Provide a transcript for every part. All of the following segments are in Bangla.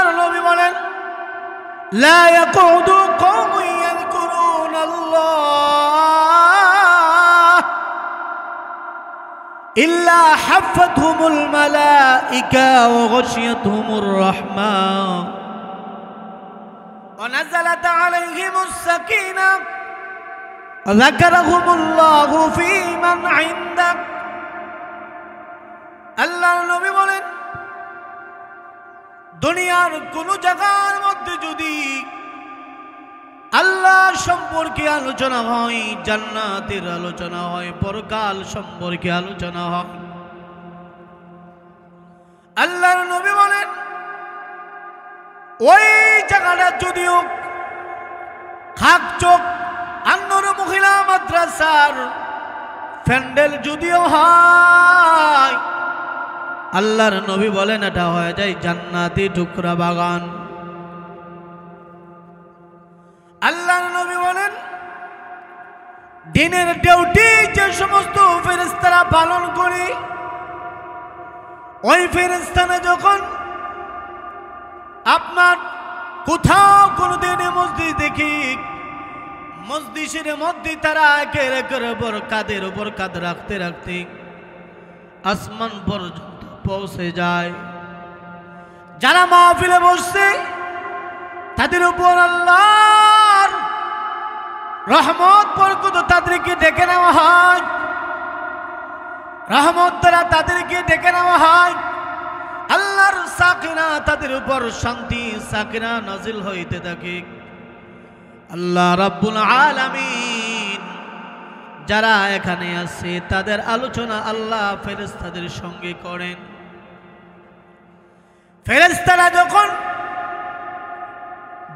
আল্লাহর নবী বলেন লা ইয়াকুদু কওমুন ইয়াযকুরুনাল্লাহ ইল্লা হাফাতহুমুল মালাইকা ওয়া গাশিয়াতহুমুর রাহমা ওয়া নাযালাত আলাইহিমুস সাকিনাহ ওয়া যাকারাহুমুল্লাহু ফী মান ইনদাহ। আল্লাহর নবী বলেন দুনিয়ার কোন জায়গার মধ্যে যদি আল্লাহ সম্পর্কে আলোচনা হয়, জান্নাতের আলোচনা হয়, পরকাল সম্পর্কে আলোচনা হয়, আল্লাহর নবী বলেন ওই জায়গাটা যদিও খাকচক আন্নর মহিলা মাদ্রাসার প্যান্ডেল যদিও হয়, আল্লাহর নবী বলেন এটা হয়ে যায় জান্নাতি টুকরা বাগান। আল্লাহর নবী বলেন দিনের ডিউটি যে সমস্ত ফেরেশতারা পালন করে ওই ফেরেশতারা যখন আপনার কোথাও কোনোদিন মসজিদ দেখি মসজিদের মধ্যে তারা একের একের উপর কাদের উপর কাঁধ রাখতে রাখতে আসমান পর্যন্ত পৌঁছে যায়। যারা মাহফিলে বসছে তাদের উপর আল্লাহর রহমত বরকত তাদেরকে ডেকে নেওয়া হয়, রহমত দ্বারা তাদেরকে ডেকে নেওয়া হয়। আল্লাহর সাকিনা তাদের উপর শান্তি সাকিনা নাজিল হইতে থাকে। আল্লাহ রাব্বুল আলামিন যারা এখানে আছে তাদের আলোচনা আল্লাহ ফেরেশতাদের সঙ্গে করেন। ফেরেশতারা যখন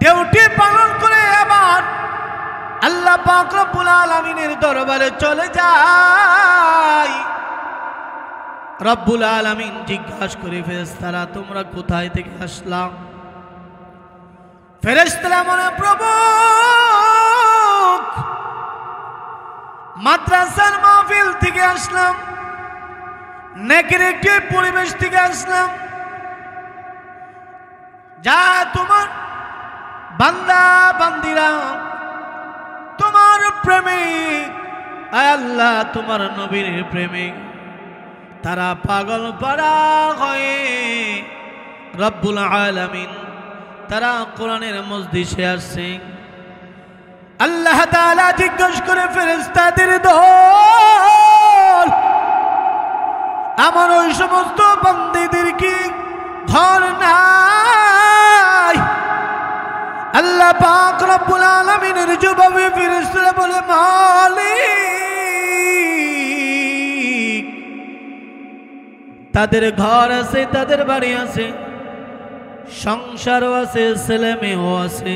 ডিউটি পালন করে আবার আল্লাহ পাক রব্বুল আলামিনের দরবারে চলে যায়, রব্বুল আলামিন জিজ্ঞাসা করে ফেরেশতারা তোমরা কোথায় থেকে আসলাম? ফেরেশতারা বলে প্রভু মাদ্রাসার মাহফিল থেকে আসলাম, নেকের একটি পরিবেশ থেকে আসলাম, যা তোমার বান্দা বান্দিরা তোমার প্রেমিক, আয় আল্লাহ তোমার নবীর প্রেমিক, তারা পাগল পারা হয়ে রব্বুল আলামিন তারা কোরআনের মজলিসে আসছে। আল্লাহ তাআলা জিজ্ঞাসা করে ফেরেশতাদের দল আমার ওই সমস্ত বান্দীদের কি ঘর নাই? আল্লাহ পাক রব্বুল আলামিনের জবাবে ফেরেশতারা বলে মালিক তাদের ঘর আছে, তাদের বাড়ি আছে, সংসারও আছে, ছেলে মেয়েও আছে।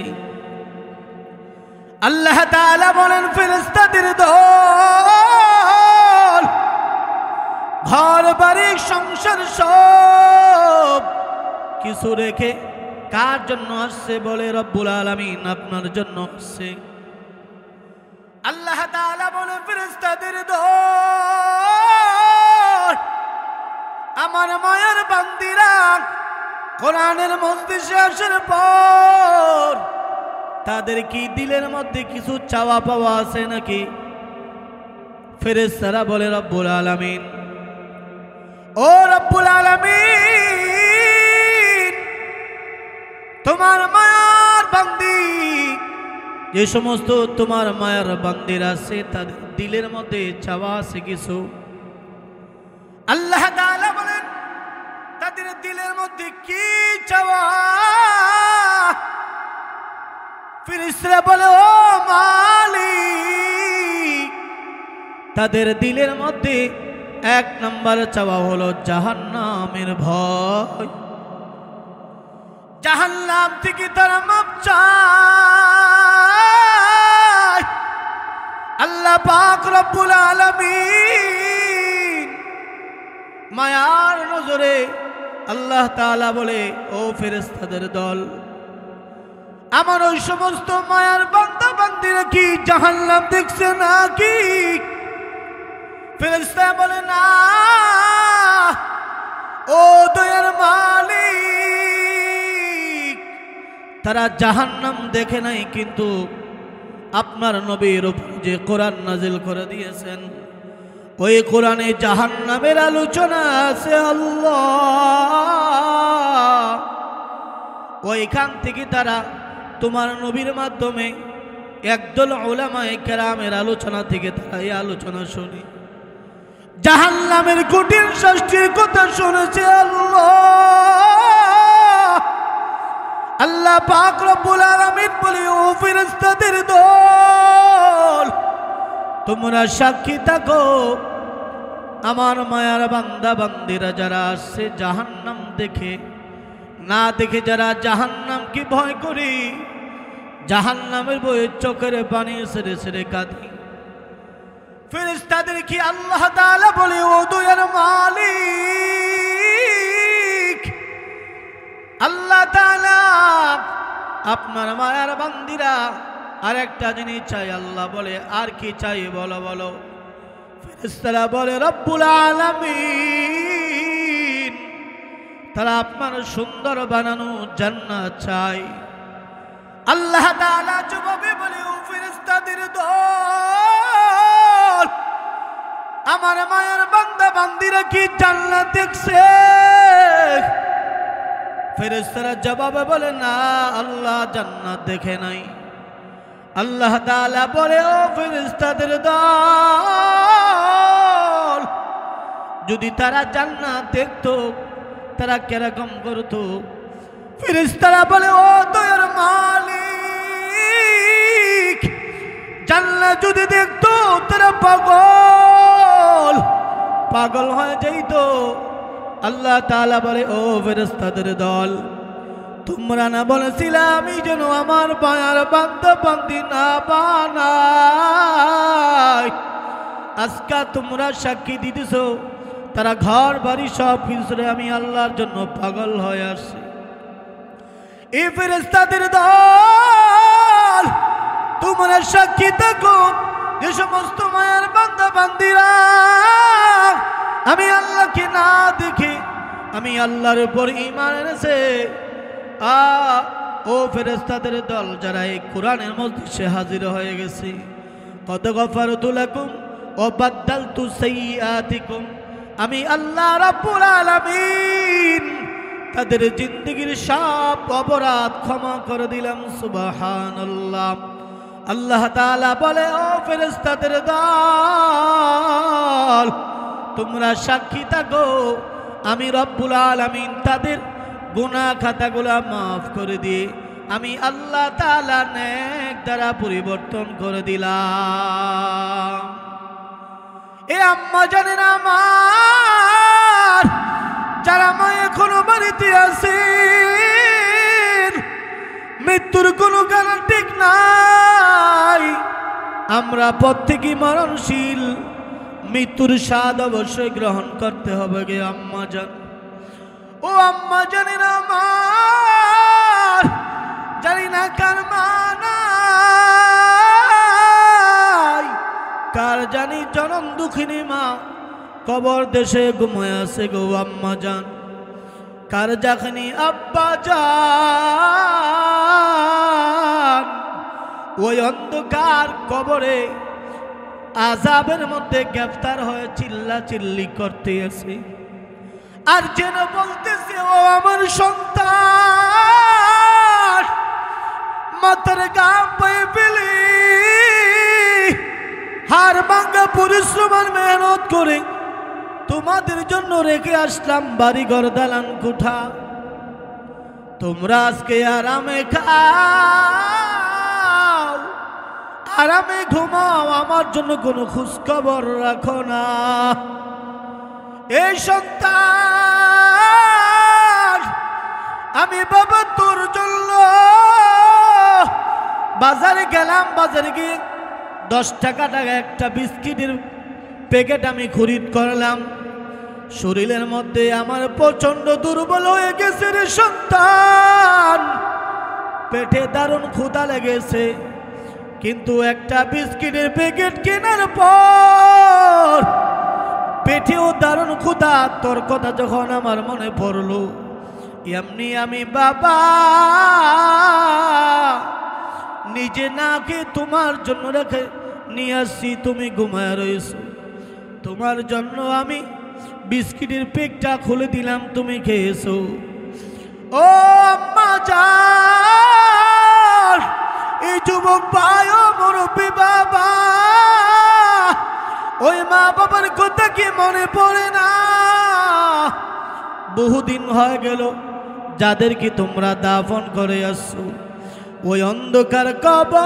আল্লাহ তাআলা বলেন ফেরেশতাদের দল ঘর বাড়ি সংসার সব কিছু রেখে কার জন্য আসছে? বলে রব্বুল আলামিন আপনার জন্য আসছে। আল্লাহ তাআলা বলে ফেরেশতাদের দল আমার মায়ের বান্দিরা কোরআনের মজলিসে আসার পর তাদের কি দিলের মধ্যে কিছু চাওয়া পাওয়া আছে নাকি? ফেরেশতারা বলে রব্বুল আলামিন ও রব্বুল আলামিন তোমার মায়ার বান্দি যে সমস্ত তোমার মায়ার বান্দির আছে তাদের দিলের মধ্যে চাওয়া আছে কিছু? আল্লাহ তাআলা বলেন তাদের দিলের মধ্যে কি চাওয়া? ফেরেশতারা বলে ও মালিক তাদের দিলের মধ্যে এক নম্বর চাওয়া হলো জাহান্নামের ভয়, জাহান্নাম থেকে তারা মাপ চায়। আল্লাহ পাক রব্বুল আলামিন মায়ার নজরে আল্লাহ তাআলা বলে ও ফেরেশতাদের দল আমার ওই সমস্ত মায়ার বান্দা বান্দিরা কি জাহান্নাম দেখছে নাকি? ফেরেশতারা বলে না ও দয়ার মালিক তারা জাহান্নাম দেখে নাই, কিন্তু আপনার নবীর উপর যে কোরআন নাজিল করে দিয়েছেন ওই কোরআনে জাহান্নামের আলোচনা আছে। আল্লাহ ওইখান থেকে তারা তোমার নবীর মাধ্যমে একদল উলামায়ে কেরামের আলোচনা থেকে তারা এই আলোচনা শুনি, জাহান্নামের কঠিন শাস্তির কথা শুনেছে। আল্লাহ পাক রব্বুল আলামিন বলে, ও ফেরেশতাদের দল, তোমরা সাক্ষী থাকো, আমার মায়ার বান্দা বান্দিরা যারা আসছে জাহান্নাম দেখে না দেখে, যারা জাহান্নামকে ভয় করি, জাহান্নামের বয়ে চোখের পানি ছেড়ে ছেড়ে কাঁদি, ফেরেশতাদের কি আল্লাহ তাআলা বলে, ও দয়ার মালিক আল্লাহ তাআলা আপনার মায়ার বান্দিরা আর একটা জিনিস চাই। আল্লাহ বলে, আর কি চাই বলো বলো। ফেরেশতারা বলে, রব্বুল আলামিন, তারা আপনার সুন্দর বানানো জান্নাত চাই। আল্লাহ তাআলা জবাবে বলে, ও ফেরেশতাদের দল, আমার মায়ার বান্দা বান্দিরা কি জান্নাত দেখছে? ফেরেশতারা জবাবে বলে, না আল্লাহ জান্নাত দেখে নাই। আল্লাহ তাআলা বলে, ও ফেরেশতাদের দল, যদি তারা জান্নাত দেখতো তারা কিরকম করতো? ফেরেশতারা বলে, ও দয়ার মালিক, জান্নাত যদি দেখতো তারা পাগল পাগল হয়ে যাইতো। আল্লাহ তাআলা বলে, ও ফেরেশতাদের দল, তোমরা না বলেছিলে আমি যেন আমার মায়ার বান্দা বান্দি না বানাই? আজকে তোমরা সাক্ষী দিতেছ তারা ঘর বাড়ি সব কিছু আমি আল্লাহর জন্য পাগল হয়ে আসছে। এই ফেরেশতাদের দল, তোমরা সাক্ষী থাকো, যে সমস্ত মায়ার বান্দা বান্দিরা আমি আল্লাহকে না দেখে আমি আল্লাহর উপর ঈমান এনেছে, ও ফেরেশতাদের দল যারা এই কোরআনের মজলিসে হাজির হয়ে গেছে, কদ গফারতু লাকুম ওয়া বাদদালতু সাইয়্যাতিকুম, আমি আল্লাহ রাব্বুল আলামিন তাদের জিন্দেগীর সব অপরাধ ক্ষমা করে দিলাম। সুবহানাল্লাহ। আল্লাহ তাআলা বলে, ও ফেরেশতাদের দল, তোমরা সাক্ষী থাকো, আমি রব্বুল আলামিন তাদের গুনাহ খাতাগুলা মাফ করে দিয়ে আমি আল্লাহ তাআলা নেক দ্বারা পরিবর্তন করে দিলাম। এ আম্মা জানেন আমার, যারা মা এখনো বাড়িতে আছেন, মৃত্যুর কোনো গ্যারান্টি নাই, আমরা প্রত্যেকেই মরণশীল, মৃত্যুর স্বাদ অবশ্যই গ্রহণ করতে হবে গে আম্মা জান। ও আম্মা জানেন আমার, জানি না কার মা নাই, কার জানি জনম দুঃখিনী মা কবর দেশে ঘুমায় আছে গো আম্মা জান, কার যখনি আব্বা জান ওই অন্ধকার কবরে আযাবের মধ্যে গ্রেফতার হয়ে চিল্লা চিল্লি করতে আছে, আর যেন বলতেছে, ও আমার সন্তান, মাথার গাম পায়ে ফেলে হার ভাঙা পরিশ্রম আর মেহনত করে তোমাদের জন্য রেখে আসলাম বাড়ি ঘর দালান কোঠা, তোমরা আজকে আরামে খাও, আরামে ঘুমাও, আমার জন্য কোনো খোঁজ খবর রাখো না। এই সন্তান, আমি বাবা তোর জন্য বাজারে গেলাম, বাজারে গিয়ে 10 টাকা একটা বিস্কিটের প্যাকেট আমি খরিদ করলাম, শরীরের মধ্যে আমার প্রচন্ড দুর্বল হয়ে গেছে রে সন্তান, পেটে দারুণ ক্ষুধা লেগেছে, কিন্তু একটা বিস্কিটের প্যাকেট কেনার পর পেটেও দারুণ ক্ষুধা। তোর কথা যখন আমার মনে পড়লো, এমনি আমি বাবা নিজে না খেয়ে তোমার জন্য রেখে নিয়ে আসছি, তুমি ঘুমায় রয়েছো। তোমার জন্য আমি বিস্কিটের পেকটা খুলে দিলাম, তুমি খেয়েছো। ও আম্মা জান, এই যুবক ভাই ও মুরব্বী বাবা, ওই মা বাবার কথা কি মনে পড়ে না? বহুদিন হয়ে গেল যাদেরকে তোমরা দাফন করে আসছো ওই অন্ধকার কবর।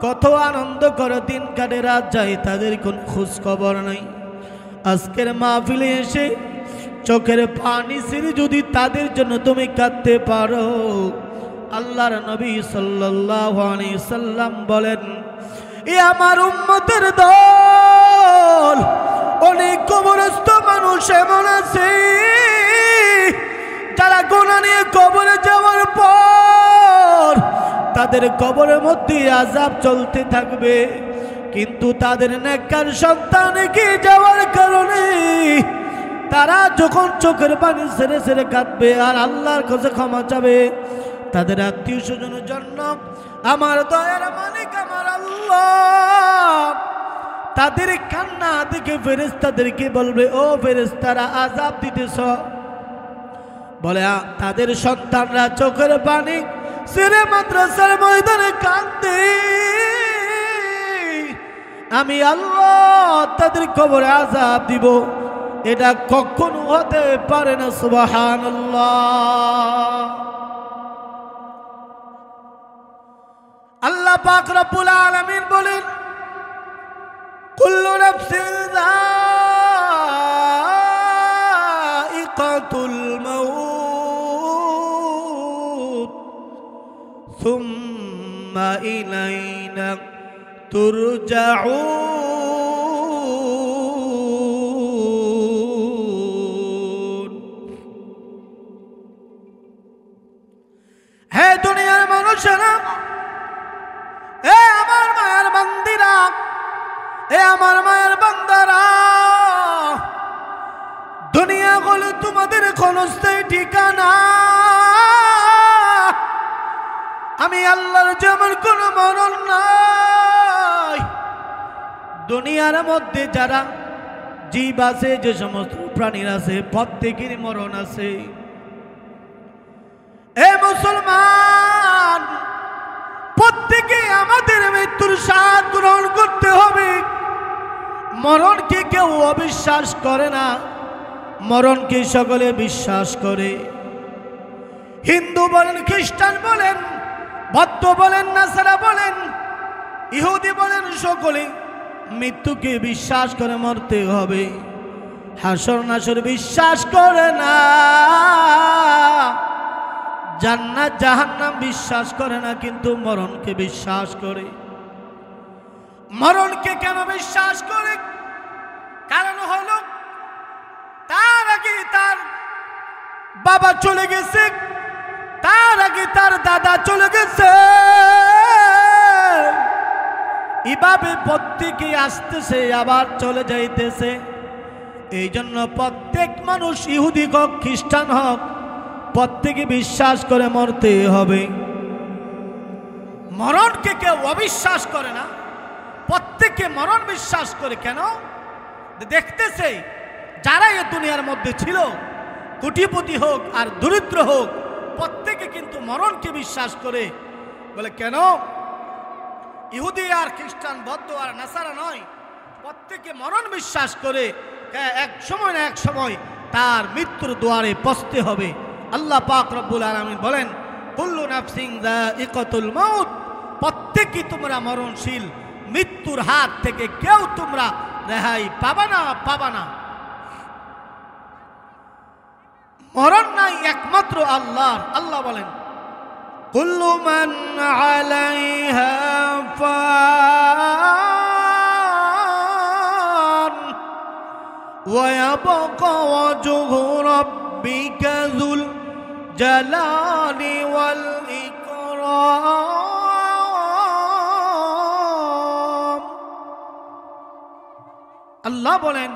কত আনন্দ করে দিন কাটে রাত যায়, তাদের কোনো খোঁজ খবর নাই। আজকের মাহফিলে এসে চোখের পানি ছেড়ে যদি তাদের জন্য তুমি কাঁদতে পারো, আল্লাহর নবী সাল্লাল্লাহু আলাইহি সাল্লাম বলেন, এ আমার উম্মতের দল। অনেক কবরস্থ মানুষ এমন আছে যারা গুনাহ নিয়ে কবরে যাওয়ার পর তাদের কবরের মধ্যে আযাব চলতে থাকবে, কিন্তু তাদের নেককার সন্তান এগিয়ে যাওয়ার কারণে তারা যখন চোখের পানি ছেড়ে ছেড়ে কাঁদবে আর আল্লাহর কাছে ক্ষমা চাবে, তাদের আত্মীয় স্বজনের জন্য আমার দয়ার মালিক আমার আল্লাহ তাদের কান্না দেখে ফেরেশতাদেরকে বলবে, ও ফেরেশতারা আযাব দিতেছ। বলে তাদের সন্তানরা চোখের পানি ছেড়ে মাদ্রাসার ময়দানে কাঁদে, আমি আল্লাহ তাদের কবরে আযাব দিব। এটা কখনো হতে পারে না। সুবহানাল্লাহ। আল্লাহ পাক রব্বুল আলামিন বলেন, কুল্লু নাফসিন যায়িকাতুল মাউত সুম্মা ইলাইনা তুরজাউন। হে দুনিয়ার মানুষেরা, এ আমার মায়ের বান্দিরা, এ আমার মায়ের বান্দারা, দুনিয়া হলো তোমাদের ক্ষণস্থায়ী ঠিকানা। আমি আল্লাহর যেমন কোনো মরণ নাই। দুনিয়ার মধ্যে যারা জীব আছে, যে সমস্ত প্রাণীর আছে, প্রত্যেকেরই মরণ আছে। এ মুসলমান, প্রত্যেকে আমাদের মৃত্যুর স্বাদ গ্রহণ করতে হবে। মরণকে কেউ অবিশ্বাস করে না, মরণকে সকলে বিশ্বাস করে। হিন্দু বলেন, খ্রিস্টান বলেন, বৌদ্ধ বলেন, নাসারা বলেন, ইহুদি বলেন, সকলে মৃত্যুকে বিশ্বাস করে মরতে হবে। হাসর নাসর বিশ্বাস করে না, জান্নাত জাহান্নাম বিশ্বাস করে না, কিন্তু মরণকে বিশ্বাস করে। মরণকে কেন বিশ্বাস করে? কারণ হলো তার আগে তার বাবা চলে গেছে, তার আগে তার দাদা চলে গেছে, এভাবে প্রত্যেকে আসতেছে আবার চলে যাইতেছে। এই জন্য প্রত্যেক মানুষ, ইহুদি হোক খ্রিস্টান হোক, প্রত্যেকে বিশ্বাস করে মরতে হবে। মরণকে কেউ অবিশ্বাস করে না, প্রত্যেকে মরণ বিশ্বাস করে। কেন? দেখতেছে যারা এই দুনিয়ার মধ্যে ছিল, কোটিপতি হোক আর দরিদ্র হোক, প্রত্যেকে কিন্তু মরণকে বিশ্বাস করে। বলে কেন? ইহুদি আর খ্রিস্টান, বৌদ্ধ আর নাসারা নয়, প্রত্যেকে মরণ বিশ্বাস করে। এক সময় না এক সময় তার মৃত্যুর দুয়ারে পৌঁছতে হবে। আল্লাহ পাক রব্বুল আলামিন বলেন, কুল্লু নাফসিন যায়িকাতুল মাউত, প্রত্যেকই তোমরা মরণশীল, মৃত্যুর হাত থেকে কেউ তোমরা রেহাই পাবা না, পাবা না। মরণ নাই একমাত্র আল্লাহর। আল্লাহ বলেন, কুল্লু মান আলাইহা ফান ওয়া ইয়াবকা ওয়াজহু রাব্বিকা যুল জালালি ওয়াল ইকরাম। আল্লাহ বলেন,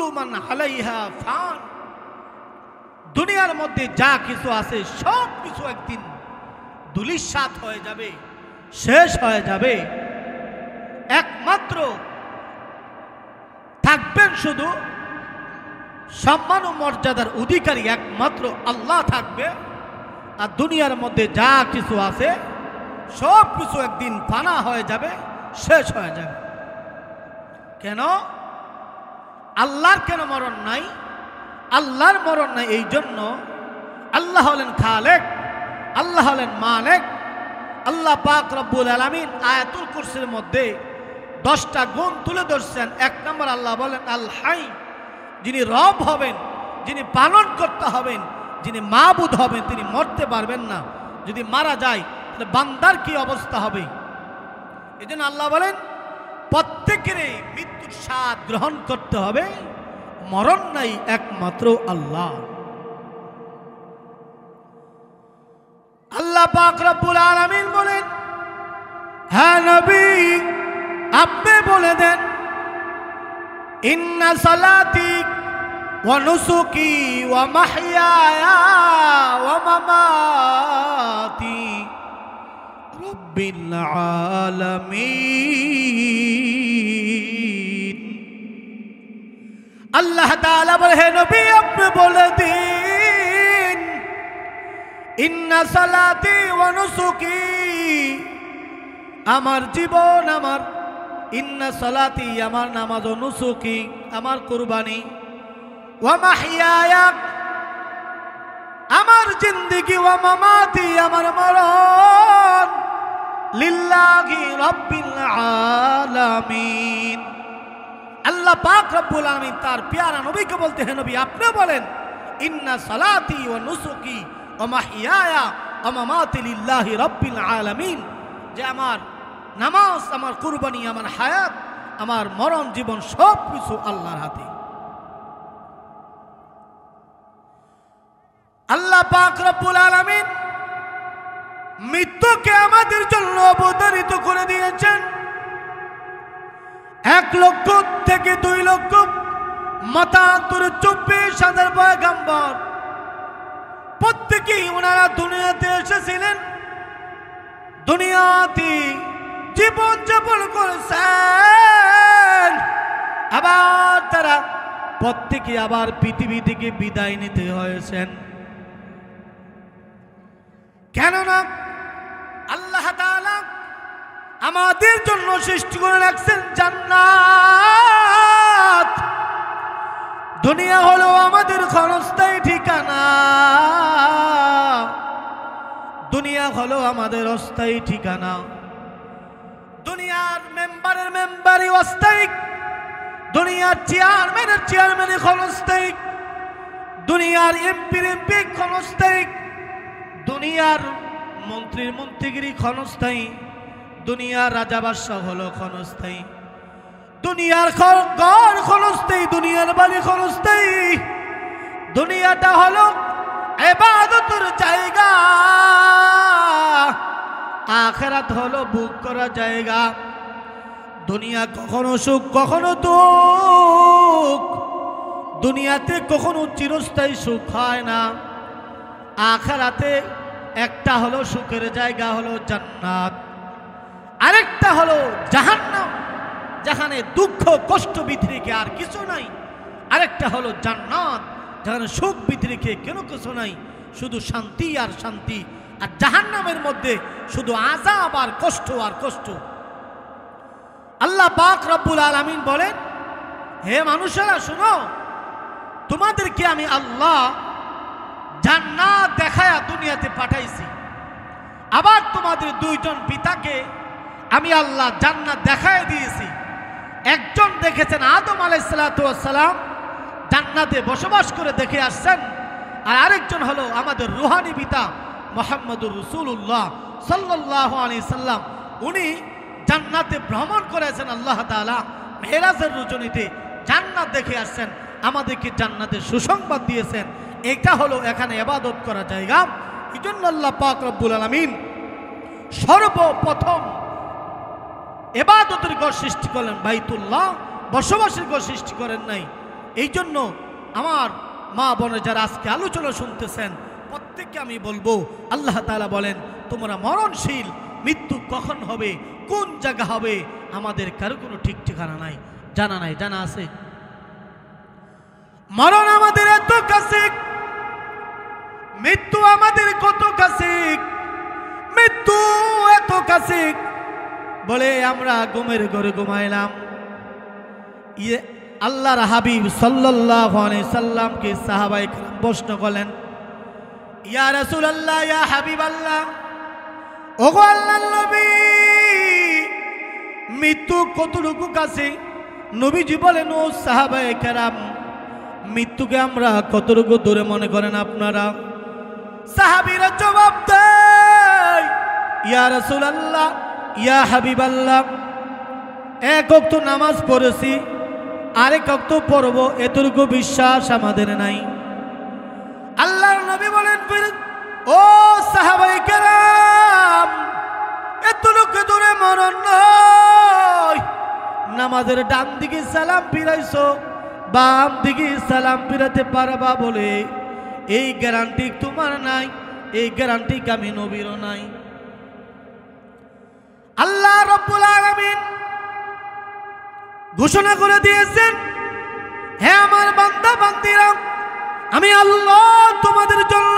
কুল্লু মান আলাইহা ফান, দুনিয়ার মধ্যে যা কিছু আছে সব কিছু একদিন ধূলিসাৎ হয়ে যাবে, শেষ হয়ে যাবে। একমাত্র থাকবেন শুধু সম্মান ও মর্যাদার অধিকারী একমাত্র আল্লাহ থাকবে। আর দুনিয়ার মধ্যে যা কিছু আছে সব কিছু একদিন ফানা হয়ে যাবে, শেষ হয়ে যাবে। কেন? আল্লাহর কেন মরণ নাই? আল্লাহর মরণ নাই এই জন্য, আল্লাহ হলেন খালেক, আল্লাহ হলেন মালিক। আল্লাহ পাক রব্বুল আলামিন আয়াতুল কুরসির মধ্যে 10টা গুণ তুলে ধরছেন। 1 নম্বর আল্লাহ বলেন আল হাই, যিনি রব হবেন, যিনি পালন করতে হবেন, যিনি মাবুদ হবেন, তিনি মরতে পারবেন না। যদি মারা যায় তাহলে বান্দার কি অবস্থা হবে? এই জন্য আল্লাহ বলেন প্রত্যেকেরই মৃত্যুর স্বাদ গ্রহণ করতে হবে, মরণ নাই একমাত্র আল্লাহ। আল্লাহ পাক রব্বুল আলামিন বলেন, হ্যাঁ নবী আপনি বলে দেন, ইন্না সালাতি ওয়া নুসুকি ওয়া মাহইয়ায়া ওয়া মামাতি রব্বিল আলামিন। আল্লাহ তাআলা বলে, হে নবী আপনি বলে দিন, ইন্না সালাতি ওয়া নুসুকি, আমার জীবন, আমার ইন্না সালাতি আমার নামাজ, ও নুসুকি আমার কুরবানি, ওয়া মাহইয়ায়া আমার জিন্দেগি, ওয়া মামাতি আমার মরণ, লিল্লাহি রাব্বিল আলামিন। আল্লাহ পাক রব্বুল আলামিন তার প্যারা নবীকে বলতে, হে নবী আপনি বলেন, ইন্না সালাতি ওয়া নুসুকি ওয়া মাহইয়ায়া ওয়া মামাতি লিল্লাহি রাব্বিল আলামিন, যে আমার নামাজ, আমার কুরবানি, আমার হায়াত, আমার মরণ জীবন সব কিছু আল্লাহর হাতে। আল্লাহ পাক রব্বুল আলামিন মৃত্যুকে আমাদের জন্য অবধারিত করে দিয়েছেন। 1 লক্ষ থেকে 2 লক্ষ মতান্তরে 24,000 পয়গম্বর, প্রত্যেকেই ওনারা দুনিয়াতে এসেছিলেন, দুনিয়াতে জীবন যাপন করেছেন, আবার তারা প্রত্যেকে আবার পৃথিবী থেকে বিদায় নিতে হয়েছেন। কেননা আল্লাহ তাআলা আমাদের জন্য সৃষ্টি করে রাখছেন জান্নাত। দুনিয়া হলো আমাদের ক্ষণস্থায়ী ঠিকানা, দুনিয়া হলো আমাদের অস্থায়ী ঠিকানা। দুনিয়ার মেম্বারের মেম্বারই অস্থায়ী, দুনিয়ার চেয়ারম্যানের চেয়ারম্যানই ক্ষণস্থায়ী, দুনিয়ার এমপির এমপি ক্ষণস্থায়ী, দুনিয়ার মন্ত্রীর মন্ত্রীগিরি ক্ষণস্থায়ী, দুনিয়ার রাজা বাদশাহ হলো ক্ষণস্থায়ী, দুনিয়ার ঘর ক্ষণস্থায়ী, দুনিয়ার বাড়ি ক্ষণস্থায়ী। দুনিয়াটা হলো ইবাদতের জায়গা, আখিরাত হলো বুক করা জায়গা। দুনিয়া কখনো সুখ কখনো দুঃখ, দুনিয়াতে কখনো চিরস্থায়ী সুখ হয় না। আখিরাতে একটা হলো সুখের জায়গা হলো জান্নাত, আরেকটা হলো জাহান্নাম, যেখানে দুঃখ কষ্ট ব্যতিরেকে আর কিছু নাই। আরেকটা হলো জান্নাত, যেখানে সুখ ব্যতিরেকে কোনো কিছু নাই, শুধু শান্তি আর শান্তি। আর জাহান্নামের মধ্যে শুধু আযাব আর কষ্ট আর কষ্ট। আল্লাহ পাক রব্বুল আলামিন বলেন, হে মানুষেরা শুনো, তোমাদেরকে আমি আল্লাহ জান্নাত দেখায়া দুনিয়াতে পাঠাইছি, আবার তোমাদের 2 জন পিতাকে আমি আল্লাহ জান্নাত দেখায় দিয়েছি। একজন দেখেছেন আদম আলাইহিস সালাম জান্নাতে বসবাস করে দেখে আসছেন, আর আরেকজন হলো আমাদের রুহানি পিতা মুহাম্মদুর রাসূলুল্লাহ সাল্লাল্লাহু আলাইহি সাল্লাম। উনি জান্নাতে ভ্রমণ করেছেন, আল্লাহ তাআলা মেরাজের রজনীতে জান্নাত দেখে আসছেন, আমাদেরকে জান্নাতের সুসংবাদ দিয়েছেন। এটা হলো এখানে ইবাদত করা জায়গা। এই জন্য আল্লাহ পাক রব্বুল আলামিন সর্বপ্রথম ইবাদতের ঘর সৃষ্টি করলেন বাইতুল্লাহ, বসবাসের ঘর সৃষ্টি করেন নাই। এই জন্য আমার মা বোনের যারা আজকে আলোচনা শুনতেছেন প্রত্যেককে আমি বলবো, আল্লাহ তাআলা বলেন তোমরা মরণশীল, মৃত্যু কখন হবে, কোন জায়গা হবে, আমাদের কারো কোনো ঠিক ঠিকানা নাই, জানা নাই। জানা আছে? মরণ আমাদের এত কাছে, মৃত্যু আমাদের কত কাছে, মৃত্যু এত কাছে বলে আমরা ঘুমের ঘরে ঘুমাইলাম। আল্লাহর হাবিব সাল্লাল্লাহু আলাইহি সাল্লামকে সাহাবায়ে কেরাম প্রশ্ন করলেন, ইয়া রাসূলুল্লাহ, ইয়া হাবিবাল্লাহ, ওগো আল্লাহর নবী, মৃত্যু কতটুকু কাছে? নবীজি বলেন, ও সাহাবায়ে কেরাম, মৃত্যুকে আমরা কতটুকু দূরে মনে করেন আপনারা? সাহাবীরা জবাব দেয়, ইয়া রাসূলুল্লাহ, ইয়া হাবিবাল্লাহ, এক ওয়াক্ত নামাজ পড়েছি, আরেক ওয়াক্ত পড়ব, এতটুকু বিশ্বাস আমাদের নাই। আল্লাহর নবী বলেন, ও সাহাবায়ে কেরাম, এতটুকু দূরে মরণ নয়। নামাজের ডান দিকে সালাম ফিরাইছো, বাম দিকে সালাম ফিরাতে পারবা বলে এই গ্যারান্টি তোমার নাই, এই গ্যারান্টি আমি নবীরও নাই। আল্লাহ রাব্বুল আলামিন ঘোষণা করে দিয়েছেন, হে আমার বান্দা বান্দিরা, আমি আল্লাহ তোমাদের জন্য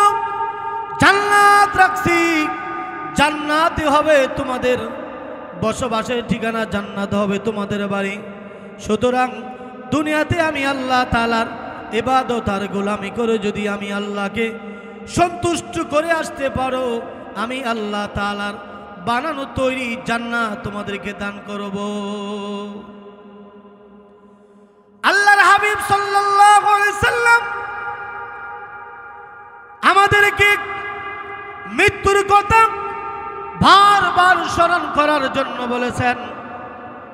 জান্নাত রাখছি, জান্নাতে হবে তোমাদের বসবাসের ঠিকানা, জান্নাত হবে তোমাদের বাড়ি। সুতরাং দুনিয়াতে আমি আল্লাহ তাআলার ইবাদত আর গোলামি করে যদি আমি আল্লাহকে সন্তুষ্ট করে আসতে পারো, আমি আল্লাহ তাআলার বানানো তৈরি জান্নাত তোমাদেরকে দান করব। আল্লাহর হাবিব সাল্লাল্লাহু আলাইহি সাল্লাম আমাদেরকে মৃত্যুর কথা বারবার স্মরণ করার জন্য বলেছেন,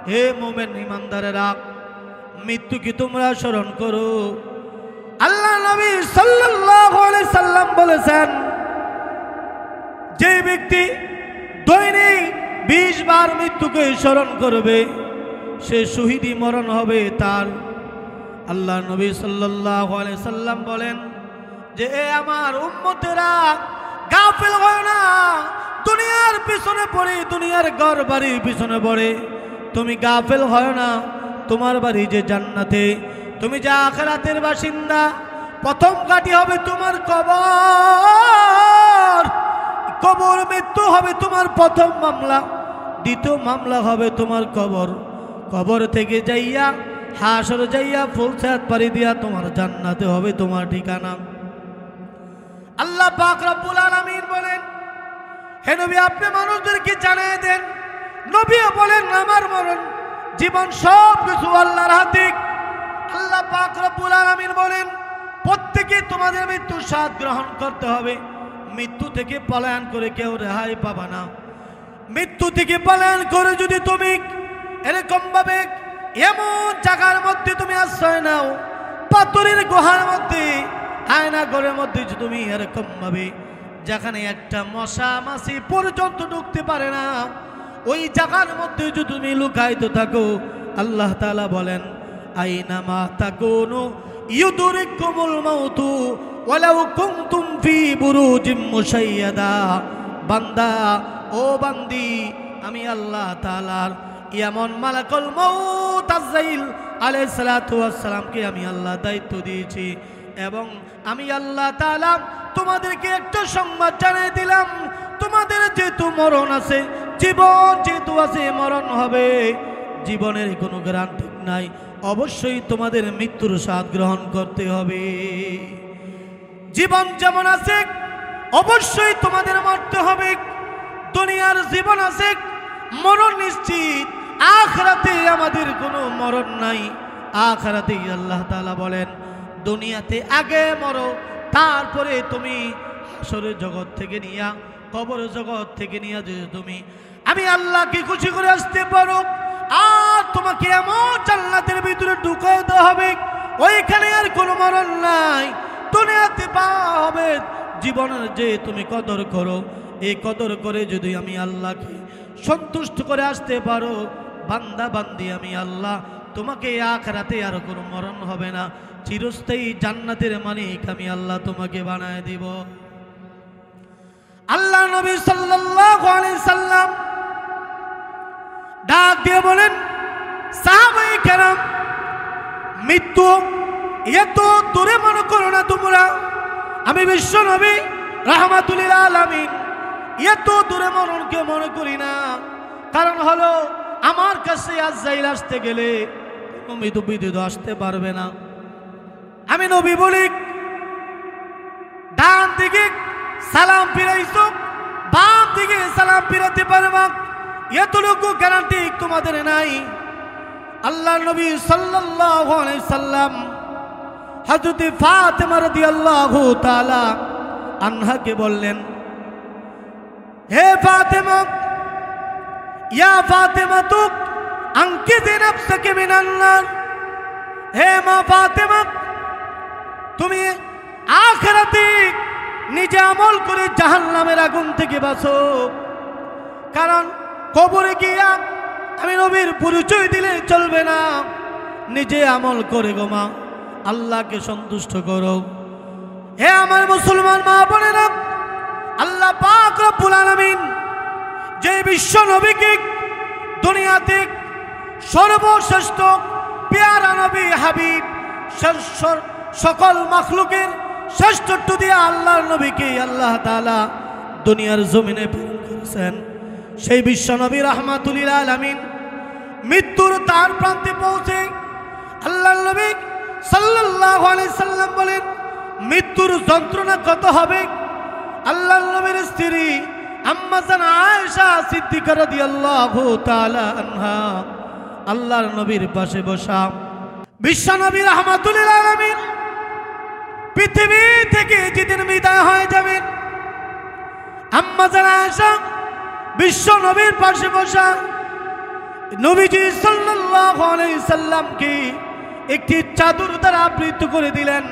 হে মুমিন ইমানদারেরা, মৃত্যুকে তোমরা স্মরণ করো। আল্লাহ নবী সাল্লাল্লাহু আলাইহি সাল্লাম বলেছেন, যে ব্যক্তি দৈনিক 20 বার মৃত্যুকে স্মরণ করবে সে শহীদি মরণ হবে তার। আল্লাহ নবী সাল্লাল্লাহু আলাইহি সাল্লাম বলেন যে, এ আমার উম্মতেরা, গাফিল হয় না, দুনিয়ার পিছনে পড়ে, দুনিয়ার ঘর বাড়ির পিছনে পড়ে তুমি গাফিল হয় না। তোমার বাড়ি যে জান্নাতে, তুমি যে আখিরাতের বাসিন্দা, প্রথম ঘাঁটি হবে তোমার কবর। কবর মৃত্যু হবে তোমার প্রথম মামলা, দ্বিতীয় মামলা হবে তোমার কবর। কবর থেকে যাইয়া হাসর যাইয়া ফুলসাত পাড়ি দিয়া তোমার জান্নাতে হবে তোমার ঠিকানা। আল্লাহ পাক রব্বুল আলামিন বলেন, হে নবী, আপনি মানুষদেরকে জানিয়ে দেন। নবীও বলেন, আমার মরণ জীবন সব কিছু আল্লাহর হাতে। আল্লাহ পাক রব্বুল আলামিন বলেন, প্রত্যেকে তোমাদের মৃত্যুর স্বাদ গ্রহণ করতে হবে। মৃত্যু থেকে পলায়ন করে কেউ রেহাই পাবা না। মৃত্যু থেকে পলায়ন করে যদি তুমি এরকম ভাবে এমন জায়গার মধ্যে তুমি আশ্রয় নাও, পাথরের গুহার মধ্যে, আয়না ঘরের মধ্যে যদি তুমি এরকম ভাবে যেখানে একটা মশা মাছি পর্যন্ত ঢুকতে পারে না, ওই জায়গার মধ্যে যদি তুমি লুকায়িত থাকো, আল্লাহ তাআলা বলেন, আইনামা তাকুনু ইউদরিকুমুল মাউতু ওয়ালাউ কুনতুম ফি বুরুজিম মুশাইয়াদা। বান্দা, ও বান্দি, আমি আল্লাহ তাআলার এমন মালাকুল মউত আজরাইল আলাইহিস সালাতু ওয়াস সালামকে আমি আল্লাহ দায়িত্ব দিয়েছি, এবং আমি আল্লাহ তাআলা তোমাদেরকে একটা সংবাদ জানিয়ে দিলাম, তোমাদের যেহেতু মরণ আছে, জীবন যেহেতু আছে, মরণ হবে। জীবনের কোনো গ্যারান্টি নাই, অবশ্যই তোমাদের মৃত্যুর স্বাদ গ্রহণ করতে হবে। জীবন যেমন আছে অবশ্যই তোমাদের মরতে হবে। দুনিয়ার জীবন আছে, মরণ নিশ্চিত। আখিরাতে আমাদের কোনো মরণ নাই। আখিরাতে আল্লাহ তাআলা বলেন, দুনিয়াতে আগে মরো, তারপরে তুমি হাসরের জগৎ থেকে নিয়া, কবর জগৎ থেকে নিয়া যে তুমি আমি আল্লাহকে খুশি করে আসতে পারো, আর তোমাকে এমন জান্নাতের ভিতরে ঢুকায় দেওয়া হবে, ওইখানে আর কোনো মরণ নাই। দুনিয়াতে পাওয়া হবে জীবনের যে তুমি কদর করো, এই কদর করে যদি আমি আল্লাহকে সন্তুষ্ট করে আসতে পারো, বান্দা বান্দি, আমি আল্লাহ তোমাকে আখিরাতে আর কোনো মরণ হবে না, চিরস্থায়ী জান্নাতের মালিক আমি আল্লাহ তোমাকে বানায় দিব। আল্লাহ নবী সাল্লাল্লাহু আলাইহি সাল্লাম ডাক দিয়ে বলেন, সাহাবায়ে কেরাম, মৃত্যু এত দূরে মনে করো না তোমরা, আমি বিশ্ব নবী রাহমাতুল লিল আলামিন এত দূরে মরণকে মনে করি না। কারণ হলো আমার কাছে আজরাইল আসতে গেলে মৃত্যু বিদ্যুৎ আসতে পারবে না। আমি নবী বলি, ডান দিকে সালাম ফিরাইছো, বাম দিকে সালাম ফিরাতে পারবা, এতটুকু গ্যারান্টি তোমাদের নাই। আল্লাহ নবী সাল্লাল্লাহু আলাইহি সাল্লাম হযরত ফাতেমা রাদিয়াল্লাহু তাআলা আনহাকে বললেন, হে ফাতেমা, ইয়া ফাতেমা তু আনকিযি নাফসাকি মিনান নার, হে মা ফাতেমা, তুমি আখিরাতে নিজে আমল করে জাহান্নামের আগুন থেকে বাঁচো। কারণ কবরে গিয়া আমি নবীর পরিচয় দিলে চলবে না, নিজে আমল করে গো মা আল্লাহকে সন্তুষ্ট করো। হে আমার মুসলমান মা বোনেরা, আল্লাহ পাক রব্বুল আলামিন যে বিশ্ব নবীকে দুনিয়াতে সর্বশ্রেষ্ঠ পেয়ারা নবী হাবিব সকল মাখলুকের শ্রেষ্ঠত্ব দিয়ে আল্লাহর নবীকে আল্লাহ তাআলা দুনিয়ার জমিনে প্রেরণ করেছেন, সেই বিশ্ব নবী রাহমাতুল লিল আলামিন মৃত্যুর তার প্রান্তে পৌঁছে আল্লাহর নবী সাল্লাল্লাহু আলাইহি সাল্লাম বলেন, মৃত্যুর যন্ত্রণা কত হবে। আল্লাহর নবীর স্ত্রী আম্মা জান আয়েশা সিদ্দিকা রাদিয়াল্লাহু তাআলা আনহা আল্লাহর নবীর পাশে বসা। বিশ্ব নবী রাহমাতুল লিল আলামিন পৃথিবী থেকে যেদিন বিদায় হয়ে যাবেন, আম্মা জান আয়েশা বিশ্ব নবীর পাশে বসা নবীজি সাল্লাল্লাহু আলাইহি সাল্লামকে একটি চাদর দ্বারা আবৃত করে দিলেন।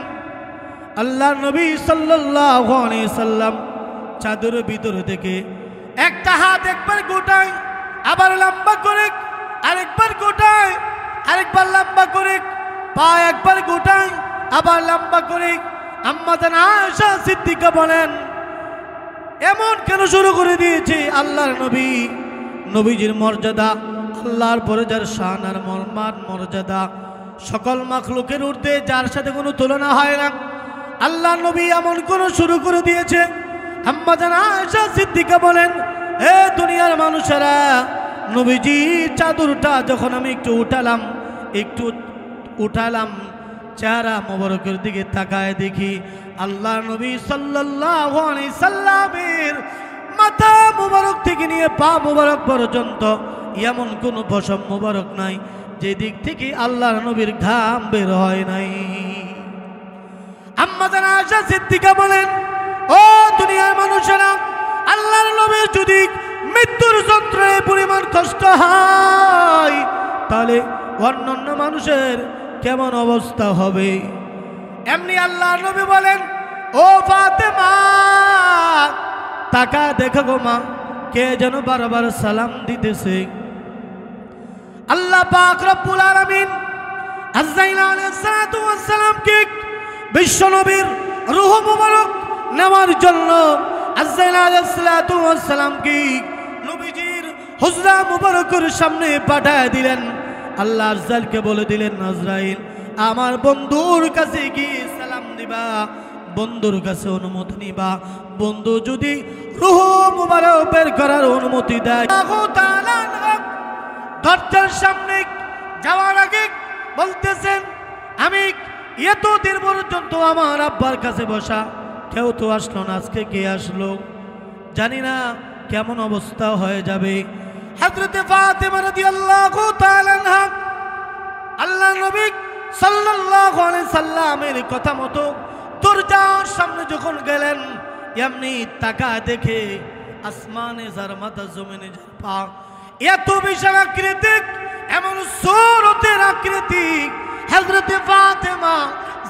আল্লাহর নবী সাল্লাল্লাহু আলাইহি সাল্লাম চাদরের ভিতর থেকে একটা হাত একবার গোটায়, আবার লম্বা করে, আরেকবার গোটায়, আরেকবার লম্বা করে, পা একবার গোটায়, আবার লম্বা করে। আম্মা জান আয়েশা সিদ্দিকা বলেন, এমন কেন শুরু করে দিয়েছে আল্লাহর নবী? নবীজির মর্যাদা, আল্লাহর পরে যার শান আর মান মর্যাদা সকল মাখলুকের ঊর্ধ্বে, যার সাথে কোনো তুলনা হয় না, আল্লাহর নবী এমন কোন শুরু করে দিয়েছে। আম্মা জান আয়েশা সিদ্দিকা বলেন, হে দুনিয়ার মানুষেরা, নবীজি চাদরটা যখন আমি একটু উঠালাম, চেহারা মোবারকের দিকে তাকায় দেখি আল্লাহর নবী সাল্লাল্লাহু আলাইহি সাল্লামের মাথা মোবারক থেকে নিয়ে পা মোবারক পর্যন্ত এমন কোনো পশম মোবারক নাই যে দিক থেকে আল্লাহর নবীর ঘাম বের হয় নাই। আম্মা জান আয়েশা সিদ্দিকা বলেন, ও দুনিয়ার মানুষেরা, আল্লাহর নবীর যদি মৃত্যুর যন্ত্রণায় পরিমাণ কষ্ট হয়, তাহলে অন্যান্য মানুষের কেমন অবস্থা হবে? এমনি আল্লাহর নবী বলেন, ও ফাতেমা, তাকা দেখো গো মা, কে যেন বারবার সালাম দিতেছে। আল্লাহ পাক রব্বুল আলামিন আজরাইল আলাইহিস সালাতু ওয়াস সালামকে বিশ্ব নবীর রূহ মুবারক নেওয়ার জন্য আজরাইল আলাইহিস সালাতু ওয়াস সালামকে নবীজির হুজরা মুবারকের সামনে পাঠায় দিলেন। আল্লাহ আজরাইলকে বলে দিলেন, আজরাইল, আমার বন্ধুর কাছে গিয়ে সালাম দিবা, বন্ধুর কাছে অনুমতি নিবা। বন্ধু যদি রূহ মুবারক বের করার অনুমতি দেয়, দরজার সামনে যাওয়ার আগে বলতেছেন, আমি এতদিন পর্যন্ত আমার আব্বার কাছে বসা, কেউ তো আসলো না, আজকে কে আসলো জানি না, কেমন অবস্থা হয়ে যাবে। হযরতে ফাতেমা রাদিয়াল্লাহু তাআলা আনহা আল্লাহ নবী সাল্লাল্লাহু আলাইহি সাল্লামের কথা মতো দরজার সামনে যখন গেলেন, এমনি তাকা দেখে আসমানে যার মাথা, জমিনে যার পা, এত বিশাল আকৃতি, এমন সুরতের আকৃতি হযরতে ফাতেমা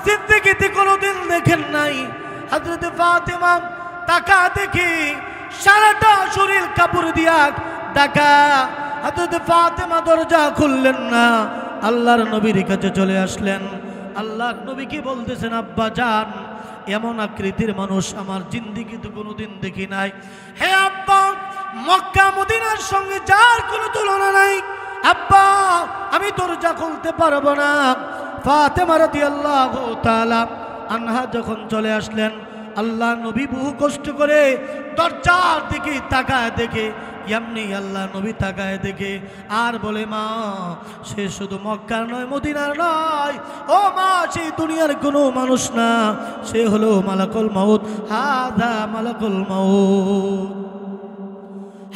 জিন্দেগিতে কোনোদিন দেখেন নাই। হযরতে ফাতেমা তাকা দেখে সারাটা শরীর কাপড় দিয়া ঢাকা। হযরতে ফাতেমা দরজা খুললেন না, আল্লাহর নবীর কাছে চলে আসলেন। আল্লাহর নবী কি বলতেছেন, আব্বা জান এমন আকৃতির মানুষ আমার জিন্দেগিতে কোনোদিন দেখি নাই। হে আব্বা, মক্কা মদিনার সঙ্গে যার কোনো তুলনা নাই। আব্বা আমি দরজা খুলতে পারবো না। ফাতেমা রাদিয়াল্লাহু তাআলা আনহা যখন চলে আসলেন, আল্লাহ নবী বহু কষ্ট করে দরজার দিকে তাকায় দেখে, এমনি আল্লাহ নবী তাকায় দেখে আর বলে, মা সে শুধু মক্কার নয়, মদিনার নয়, ও মা সেই দুনিয়ার কোনো মানুষ না, সে হলো মালাকুল মাউত। হাদা মালাকুল মাউত।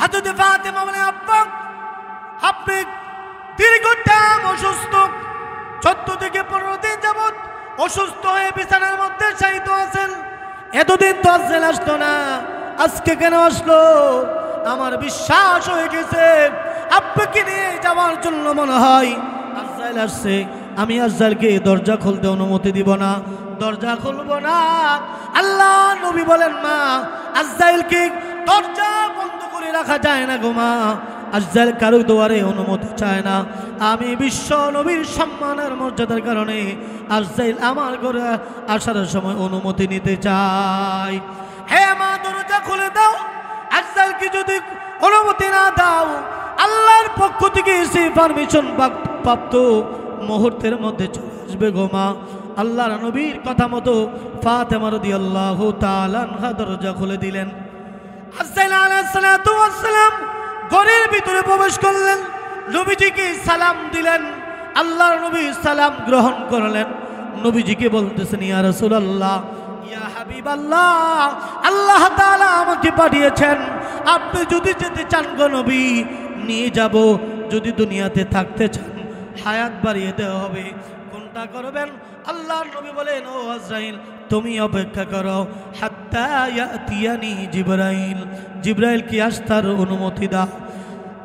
হযরত ফাতেমা বলে, আব্বা আপনি দীর্ঘটাইম অসুস্থ, 14 থেকে 15 দিন যাবত অসুস্থ হয়ে বিছানার মধ্যে শায়িত আছেন। এতদিন তো আজরাইল আসতো না, আজকে কেন আসলো? আমার বিশ্বাস হয়ে গেছে আপনাকে নিয়ে যাওয়ার জন্য মনে হয় আজরাইল আসছে। আমি আজরাইলকে দরজা খুলতে অনুমতি দিব না, দরজা খুলবো না। আল্লাহ নবী বলেন, মা আজরাইলকে দরজা বন্ধ করে রাখা যায় না গো মা, আজরাইল কারো দুয়ারে অনুমতি চায় না। আমি বিশ্ব নবীর সম্মানের মর্যাদার কারণে আজরাইল আমার ঘরে আসার সময় অনুমতি নিতে চাই। হে মা দরজা খুলে দাও। আজরাইলকে যদি অনুমতি না দাও, আল্লাহর পক্ষ থেকে সেই পারমিশন প্রাপ্ত মুহূর্তের মধ্যে চলে আসবে গো মা। আল্লাহর নবীর কথা মতো ফাতেমা রাদিয়াল্লাহু তাআলা আনহা দরজা খুলে দিলেন। আজরাইল আলাইহিস সালাতু ওয়াস সালাম ঘরের ভিতরে প্রবেশ করলেন, নবীজিকে সালাম দিলেন। আল্লাহর নবী সালাম গ্রহণ করলেন। নবীজিকে বলতেছেন, ইয়া রাসূলুল্লাহ, ইয়া হাবিবাল্লাহ, আল্লাহ তাআলা আমাকে পাঠিয়েছেন, আপনি যদি যেতে চান গো নবী নিয়ে যাব, যদি দুনিয়াতে থাকতে চান হায়াত বাড়িয়ে দেওয়া হবে। কোনটা করবেন? আল্লাহর নবী বলেন, ও আজরাইল তুমি অপেক্ষা করো, হাত্তা ইয়াতিয়ানি জিবরাইল, জিবরাইল কি আসার অনুমতি দাও।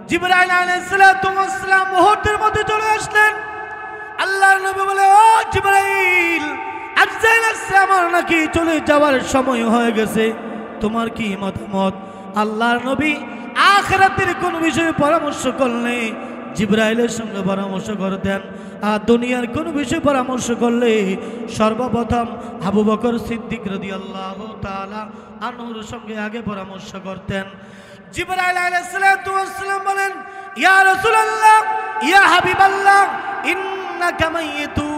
জিবরাইল আলাইহিস সালাতু ওয়াস সালাম মুহূর্তের মধ্যে চলে আসলেন। আল্লাহর নবী বলে, ও জিবরাইল, আজরাইল আসছে, আমার নাকি চলে যাওয়ার সময় হয়ে গেছে, তোমার কি মতামত? আল্লাহর নবী আখিরাতের কোন বিষয়ে পরামর্শ করলে জিবরাইলের সঙ্গে পরামর্শ করতেন, আর দুনিয়ার কোন বিষয়ে পরামর্শ করলে সর্বপ্রথম আবু বকর সিদ্দিক রাদিয়াল্লাহু তাআলা আনহুর সঙ্গে আগে পরামর্শ করতেন। জিবরাইল আলাইহিস সালাতু ওয়াস সালাম বলেন, ইয়া রাসূলুল্লাহ, ইয়া হাবিবাল্লাহ, ইন্নাকা মাইয়িতু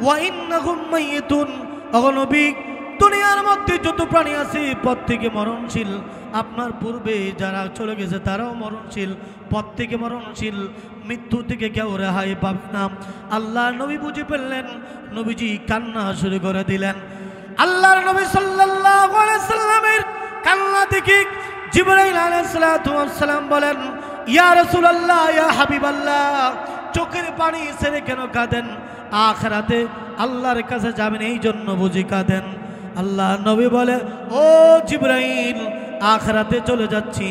ওয়া ইন্নাহুম মাইয়িতুন। ও নবী, দুনিয়ার মধ্যে যত প্রাণী আছে প্রত্যেকে মরণশীল, আপনার পূর্বে যারা চলে গেছে তারাও মরণশীল, প্রত্যেকে মরণশীল, মৃত্যু থেকে কেউ রেহাই পাবে না। আল্লাহ নবী বুঝে ফেললেন, নবীজি কান্না শুরু করে দিলেন। আল্লাহর নবী সাল্লাল্লাহু আলাইহি সাল্লামের কান্না দেখে জিবরাইল আলাইহিস সালাতু ওয়াস সালাম বলেন, ইয়া রাসূলুল্লাহ, ইয়া হাবিবাল্লাহ, চোখের পানি ছেড়ে কেন কাঁদেন? আখিরাতে আল্লাহর কাছে যাবেন এই জন্য বুঝি কাঁদেন? আল্লাহ নবী বলে, ও জিবরাইল, আখিরাতে চলে যাচ্ছি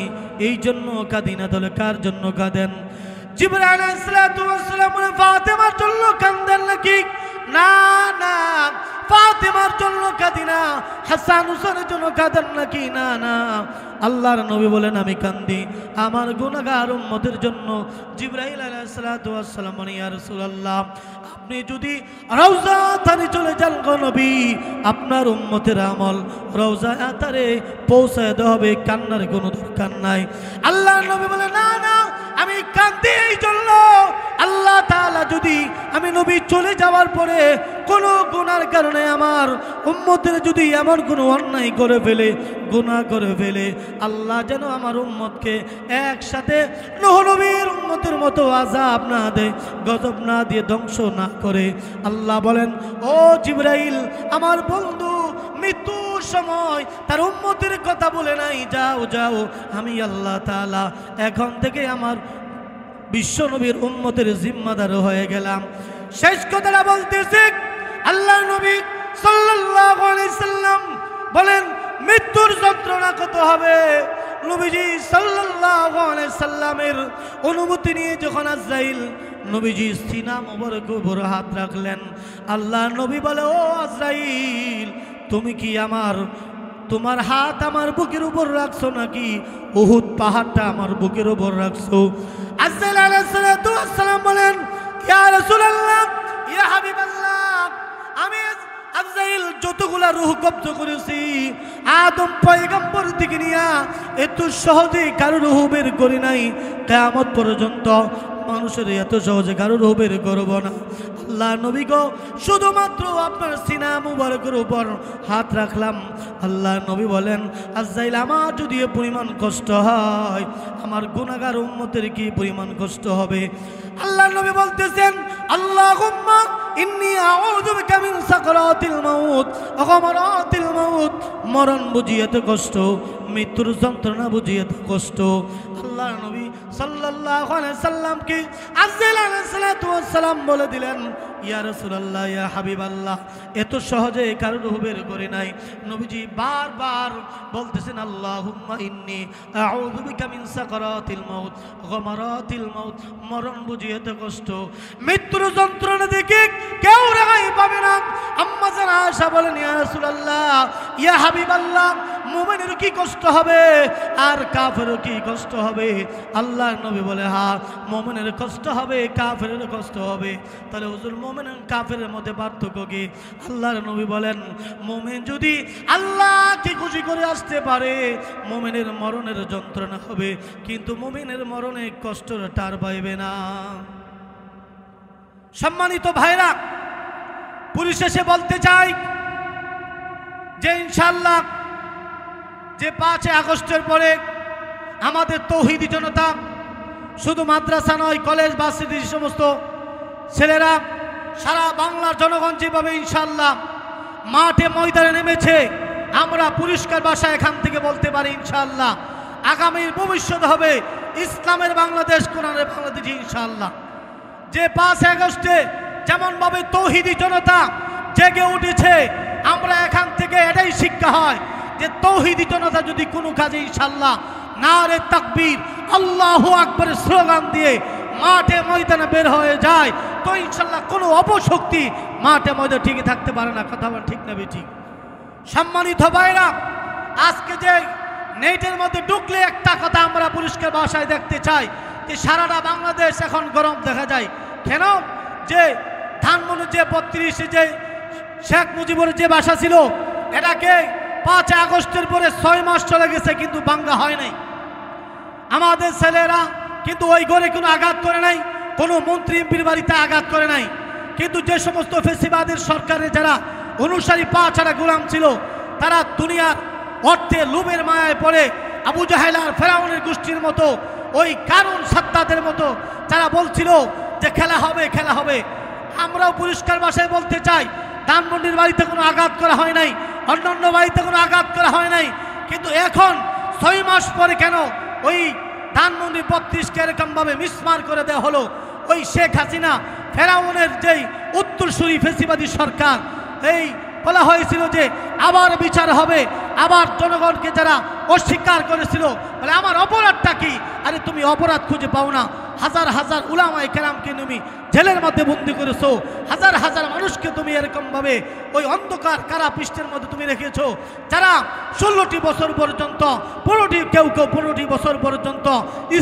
এই জন্য কাঁদি না, তাহলে কার জন্য কাঁদেন? জিবরাইল আলাইহিস সালাতু ওয়াস সালাম বলে, ফাতেমার জন্য কাঁদেন নাকি? না না, ফাতেমার জন্য কাঁদি না। হাসান হুসেনের জন্য কাঁদেন নাকি? না না। আল্লাহর নবী বলেন, আমি কান্দি আমার গুনাহগার উম্মতের জন্য। জিবরাইল আলাইহিস সালাতু ওয়াস সালাম বলেন, ইয়া রাসূলুল্লাহ, আপনি যদি রওজা আতারে চলে যান গো নবী, আপনার উম্মতের আমল রওজা আতারে পৌঁছায় দেওয়া হবে, কান্নার কোনো দরকার নাই। আল্লাহর নবী বলেন, না না, আমি কান্দি এই জন্য, আল্লাহ তাআলা যদি আমি নবী চলে যাওয়ার পরে কোনো গুনার কারণে আমার উম্মতের যদি এমন কোনো অন্যায় করে ফেলে, গুনাহ করে ফেলে, আল্লাহ যেন আমার উম্মতকে একসাথে নূহ নবীর উম্মতের মতো আযাব না দেয়, গজব না দিয়ে ধ্বংস না করে। আল্লাহ বলেন, ও জিবরাইল, আমার বন্ধু মৃত্যুর সময় তার উম্মতের কথা বলে নাই, যাও যাও, আমি আল্লাহ তাআলা এখন থেকে আমার বিশ্ব নবীর উম্মতের জিম্মাদার হয়ে গেলাম। শেষ কথাটা বলতেছে, আল্লাহ নবী সাল্লাল্লাহু আলাইহি সাল্লাম বলেন, মৃত্যুর যন্ত্রণা কত হবে? নবীজি সাল্লাল্লাহু আলাইহি সাল্লামের অনুমতি নিয়ে যখন আজরাইল নবীজি সিনা মোবারকের উপর হাত রাখলেন, আল্লাহ নবী বলে, ও আজরাইল, তুমি কি তোমার হাত আমার বুকের উপর রাখছো নাকি উহুদ পাহাড়টা আমার বুকের উপর রাখছো? আজরাইল আলাইহিস সালাতু ওয়াস সালাম বলেন, ইয়া রাসূলুল্লাহ, ইয়া হাবিবাল্লাহ, আমি আজরাইল যতগুলা রূহ কব্জ করেছি আদম পয়গম্বর থেকে নিয়া এত সহজে কারো রূহ বের করি নাই, কিয়ামত পর্যন্ত মানুষের এত সহজে কারো রূহ বের করব না। আল্লাহ নবী গো শুধুমাত্র আপনার সিনা মুবারকের উপর হাত রাখলাম, আল্লাহ নবী বলেন আজরাইল আমার যদি এ পরিমাণ কষ্ট হয় আমার গুনাহগার উম্মতের কি পরিমাণ কষ্ট হবে। আল্লাহ নবী বলতেছেন আল্লাহুম্মা ইন্নী আউযু বিকা মিন সাকরাতিল মাউত ওয়া গামারাতিল মাউত, মরণ বুঝি এত কষ্ট, মৃত্যুর যন্ত্রণা বুঝি এত কষ্ট। আল্লাহ নবী সাল্লাল্লাহু আলাইহি সাল্লামকে আজরাইল আলাইহিস সালাতু ওয়াস সালাম বলে দিলেন ইয়া রাসূলুল্লাহ ইয়া হাবিবাল্লাহ এত সহজে কারো রূহ বের করে নাই। নবীজি বারবার বলতেছেন আল্লাহুম্মা ইন্নী আউযু বিকা মিন সাকরাতিল মাউত গামারাতিল মাউত, মরণ বুঝি এত কষ্ট, মৃত্যুর যন্ত্রণা দেখে কেউ রেহাই পাবে না। আম্মা জান আয়েশা বলেন ইয়া রাসূলুল্লাহ ইয়া হাবিবাল্লাহ মুমিনের কি কষ্ট হবে আর কাফেরও কি কষ্ট হবে? আল্লাহর নবী বলে হ্যাঁ মুমিনের কষ্ট হবে কাফেরের কষ্ট হবে। তাহলে হুজুর মুমিন আর কাফেরের মধ্যে পার্থক্য কি? আল্লাহর নবী বলেন মুমিন যদি আল্লাহকে খুশি করে আসতে পারে মুমিনের মরণের যন্ত্রণা হবে, কিন্তু মুমিনের মরণে কষ্টর টার পাইবে না। সম্মানিত ভাইরা, পরিশেষে বলতে চাই যে ইনশাআল্লাহ যে 5 আগস্টের পরে আমাদের তৌহিদি জনতা শুধু মাদ্রাসা নয় কলেজ ভার্সিটির সমস্ত ছেলেরা সারা বাংলার জনগণ যেভাবে ইনশাআল্লাহ মাঠে ময়দানে নেমেছে, আমরা পরিষ্কার ভাষায় এখান থেকে বলতে পারি ইনশাআল্লাহ আগামীর ভবিষ্যৎ হবে ইসলামের বাংলাদেশ, কোরআনের বাংলাদেশ ইনশাআল্লাহ। যে 5 আগস্টে যেমনভাবে তৌহিদি জনতা জেগে উঠেছে, আমরা এখান থেকে এটাই শিক্ষা হয় যে তৌহিদি জনতা যদি কোনো কাজে ইনশাআল্লাহ নারে তাকবীর আল্লাহু আকবার স্লোগান দিয়ে মাঠে ময়দানে বের হয়ে যায় তো ইনশাআল্লাহ কোনো অপশক্তি মাঠে ময়দানে টিকে থাকতে পারে না। কথা বল ঠিক না বেঠিক? সম্মানিত ভাইরা, আজকে যে নেটের মধ্যে ঢুকলে একটা কথা আমরা পরিষ্কার ভাষায় দেখতে চাই যে সারাটা বাংলাদেশ এখন গরম দেখা যায়। কেন? যে ধানমন্ডির যে 32 যে শেখ মুজিবুর যে বাসা ছিল এটাকে 5 আগস্টের পরে 6 মাস চলে গেছে কিন্তু ভাঙা হয় নাই। আমাদের ছেলেরা কিন্তু ওই ঘরে কোনো আঘাত করে নাই, কোনো মন্ত্রী এমপির বাড়িতে আঘাত করে নাই। কিন্তু যে সমস্ত ফেসিবাদের সরকারের যারা অনুসারী পা ছাড়া গোলাম ছিল তারা দুনিয়ার অর্থে লোভের মায়ায় পড়ে আবু জাহেল আর ফেরাউনের গোষ্ঠীর মতো ওই কারুন সাদ্দাতের মতো যারা বলছিল যে খেলা হবে খেলা হবে। আমরাও পরিষ্কার ভাষায় বলতে চাই ধানমন্ডির বাড়িতে কোনো আঘাত করা হয় নাই, অন্যান্য বাড়িতে কোনো আঘাত করা হয় নাই, কিন্তু এখন 6 মাস পরে কেন ওই ধানমন্ডি 32কে এরকমভাবে মিসমার করে দেওয়া হলো? ওই শেখ হাসিনা ফেরাউনের যেই উত্তরসূরি ফেসিবাদী সরকার, এই বলা হয়েছিল যে আবার বিচার হবে, আবার জনগণকে যারা অস্বীকার করেছিল বলে আমার অপরাধটা কি? আরে তুমি অপরাধ খুঁজে পাও না, হাজার হাজার উলামায়ে কেরামকে তুমি জেলের মধ্যে বন্দী করেছো, হাজার হাজার মানুষকে তুমি এরকমভাবে ওই অন্ধকার কারা পৃষ্ঠের মধ্যে তুমি রেখেছো, যারা 16টি বছর পর্যন্ত 15টি বছর পর্যন্ত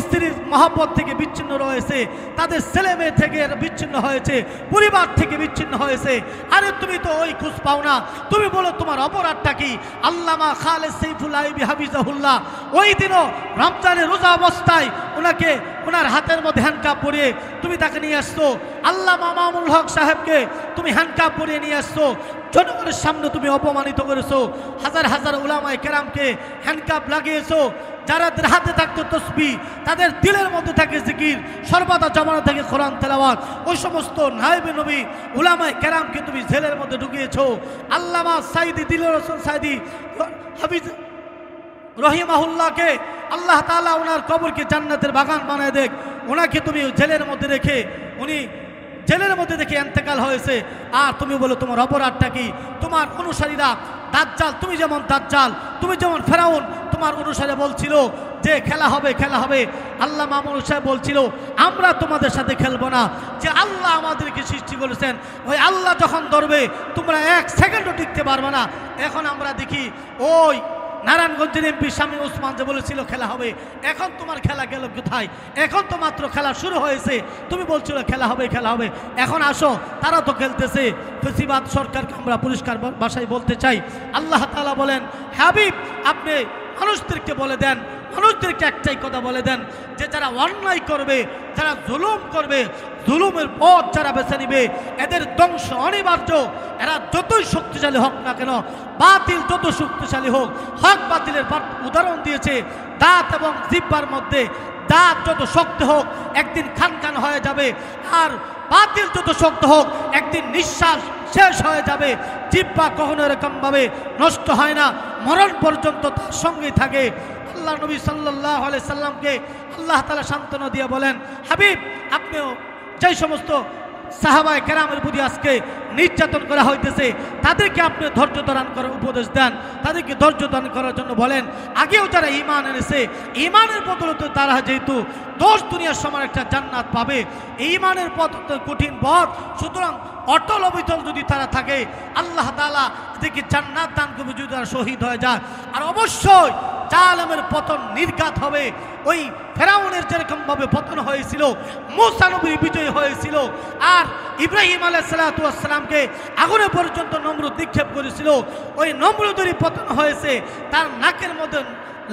স্ত্রীর মহব্বত থেকে বিচ্ছিন্ন রয়েছে, তাদের ছেলে মেয়ে থেকে বিচ্ছিন্ন হয়েছে, পরিবার থেকে বিচ্ছিন্ন হয়েছে। আরে তুমি তো ওই খোঁজ পাও না, তুমি বলো তোমার অপরাধটা কি? আল্লামা খালেদ সাইফুল্লাহ হাফিজাহুল্লাহ ওই দিনও রমজানের রোজা অবস্থায় ওনাকে ওনার হাতের মধ্যে হ্যান্ডকাপ পরিয়ে তুমি তাকে নিয়ে আসছো। আল্লামা মামুনুল হক সাহেবকে তুমি হ্যান্ডকাপ পরিয়ে নিয়ে আসছো, জনগণের সামনে তুমি অপমানিত করেছো, হাজার হাজার উলামায়ে কেরামকে হ্যান্ডকাপ লাগিয়েছো, যারা হাতে থাকতো তসবিহ, তাদের দিলের মধ্যে থাকে জিকির, সর্বদা জমানো থাকে কোরআন তেলাওয়াত, ওই সমস্ত নায়েবে নবী উলামায়ে কেরামকে তুমি জেলের মধ্যে ঢুকিয়েছো। আল্লামা সাইদি দিলুর রসুল সাইদি হাফিজ রহিমাহুল্লাহকে আল্লাহ তাআলা ওনার কবরকে জান্নাতের বাগান বানায় দেখ, ওনাকে তুমি জেলের মধ্যে রেখে উনি জেলের মধ্যে দেখে ইন্তেকাল হয়েছে, আর তুমি বলো তোমার অপরাধটা কি? তোমার অনুসারীরা দাজ্জাল, তুমি যেমন দাজ্জাল, তুমি যেমন ফেরাউন, তোমার অনুসারে বলছিল যে খেলা হবে খেলা হবে। আল্লাহ মামুনুল সাহেব বলছিল আমরা তোমাদের সাথে খেলবো না, যে আল্লাহ আমাদেরকে সৃষ্টি করেছেন ওই আল্লাহ যখন ধরবে তোমরা 1 সেকেন্ডও টিকতে পারবে না। এখন আমরা দেখি ওই নারায়ণগঞ্জের এমপি স্বামী ওসমান যে বলেছিল খেলা হবে, এখন তোমার খেলা গেল কোথায়? এখন তো মাত্র খেলা শুরু হয়েছে, তুমি বলছিল খেলা হবে খেলা হবে, এখন আসো। তারা তো খেলতেছে। ফেসিবাদ সরকারকে আমরা পরিষ্কার ভাষায় বলতে চাই, আল্লাহ তাআলা বলেন, হাবিব আপনি মানুষদেরকে বলে দেন, মানুষদেরকে একটাই কথা বলে দেন যে যারা অন্যায় করবে, যারা জুলুম করবে, জুলুমের পথ যারা বেছে নিবে, এদের ধ্বংস অনিবার্য। এরা যতই শক্তিশালী হোক না কেন, বাতিল যত শক্তিশালী হোক, হক বাতিলের উদাহরণ দিয়েছে। দাঁত এবং জিহ্বার মধ্যে দাঁত যত শক্ত হোক একদিন খান খান হয়ে যাবে, আর বাতিল যত শক্ত হোক একদিন নিঃশ্বাস শেষ হয়ে যাবে। জিহ্বা কখনো এরকমভাবে নষ্ট হয় না, মরণ পর্যন্ত তার সঙ্গেই থাকে। আল্লাহ নবী সাল্লাল্লাহু আলাইহি সাল্লামকে আল্লাহ তাআলা সান্ত্বনা দিয়ে বলেন, হাবিব আপনিও যেই সমস্ত সাহাবায়ে কেরামের প্রতি আজকে নির্যাতন করা হইতেছে তাদেরকে আপনি ধৈর্য ধারণ করার উপদেশ দেন, তাদেরকে ধৈর্য ধারণ করার জন্য বলেন। আগেও যারা ঈমান এনেছে, ঈমানের বদৌলতে তারা যেহেতু দোষ দুনিয়ার সমান একটা জান্নাত পাবে, ঈমানের পথ কঠিন পথ, সুতরাং অটল অবিচল যদি তারা থাকে আল্লাহ তাআলা এদেরকে জান্নাত দান করবে যদি তারা শহীদ হয়ে যায়। আর অবশ্যই জালেমের পতন নির্ঘাত হবে। ওই ফেরাউনের যেরকমভাবে পতন হয়েছিল, মূসা নবী বিজয়ী হয়েছিল, আর ইব্রাহিম আলাইহিস সালাতু ওয়াস সালামকে আগুনে পর্যন্ত নমরুদ নিক্ষেপ করেছিল, ওই নমরুদেরই পতন হয়েছে। তার নাকের মধ্যে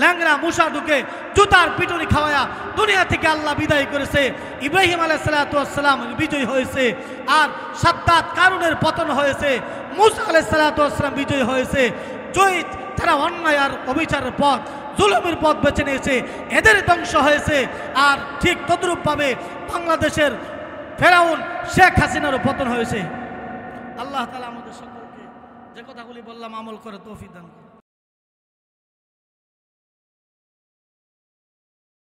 ল্যাংড়া মূসা ঢুকে জুতার পিটুনি খাওয়ায়া দুনিয়া থেকে আল্লাহ বিদায় করেছে। ইব্রাহিম আলাইহিস সালাতু ওয়াস সালাম বিজয়ী হয়েছে, আর সাদ্দাত কারুনের পতন হয়েছে, মূসা আলাইহিস সালাতু ওয়াস সালাম বিজয়ী হয়েছে। জয়ী তারা অন্যায় আর অবিচারের পথ, জুলুমের পথ বেছে নিয়েছে, এদের ধ্বংস হয়েছে। আর ঠিক তদ্রূপভাবে বাংলাদেশের ফেরাউন শেখ হাসিনারও পতন হয়েছে। আল্লাহ তাআলা আমাদের সকলকে যে কথাগুলি বললাম আমল করে তৌফিক দান করুন।